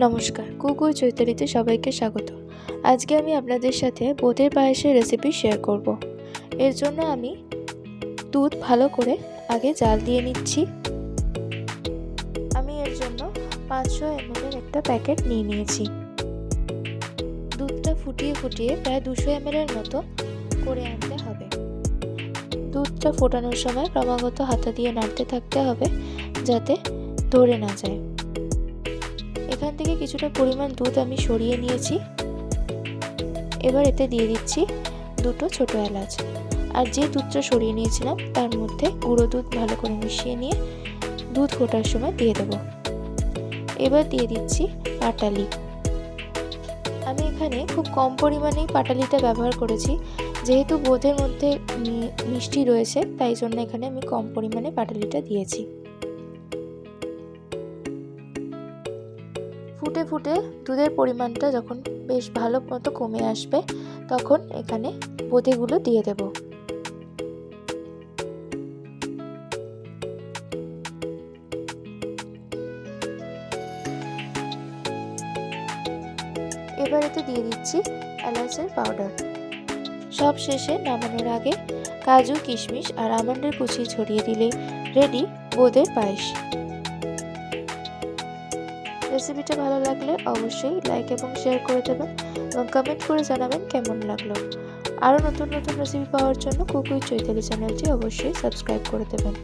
নমস্কার, কুকু চৈতালিতে সবাইকে স্বাগত। আজকে আমি আপনাদের সাথে বোঁদের পায়েসের রেসিপি শেয়ার করব। এর জন্য আমি দুধ ভালো করে আগে জাল দিয়ে নিচ্ছি। আমি এর জন্য 500 ml একটা প্যাকেট নিয়ে নিয়েছি। দুধটা ফুটিয়ে প্রায় 200 ml মতো করে আনতে হবে। দুধটা ফোটানোর সময় ক্রমাগত হাতা দিয়ে নাড়তে থাকতে হবে যাতে ধরে না যায়। এখান থেকে কিছুটা পরিমাণ দুধ আমি সরিয়ে নিয়েছি। এবার এতে দিয়ে দিচ্ছি দুটো ছোট এলাচ, আর যে দুধটা সরিয়ে নিয়েছিলাম তার মধ্যে গুঁড়ো দুধ ভালো করে মিশিয়ে নিয়ে দুধ ফোটার সময় দিয়ে দেব। এবার দিয়ে দিচ্ছি পাটালি। আমি এখানে খুব কম পরিমাণেই পাটালিটা ব্যবহার করেছি, যেহেতু বোঁদের মধ্যে মিষ্টি রয়েছে তাই জন্য এখানে আমি কম পরিমাণে পাটালিটা দিয়েছি। ফুটে দুধের পরিমাণটা যখন বেশ ভালো মতো কমে আসবে তখন এখানে বোঁদেগুলো দিয়ে দেব। এবার এতে দিয়ে দিচ্ছি এলাচের পাউডার। সব শেষে নামানোর আগে কাজু, কিশমিশ আর আমন্ডের কুচি ছড়িয়ে দিলে রেডি বোঁদের পায়েস। রেসিপিটা ভালো লাগলে অবশ্যই লাইক এবং শেয়ার করে দেবেন এবং কমেন্ট করে জানাবেন কেমন লাগলো। আরও নতুন রেসিপি পাওয়ার জন্য কুকু চৈতালি চ্যানেলটি অবশ্যই সাবস্ক্রাইব করে দেবেন।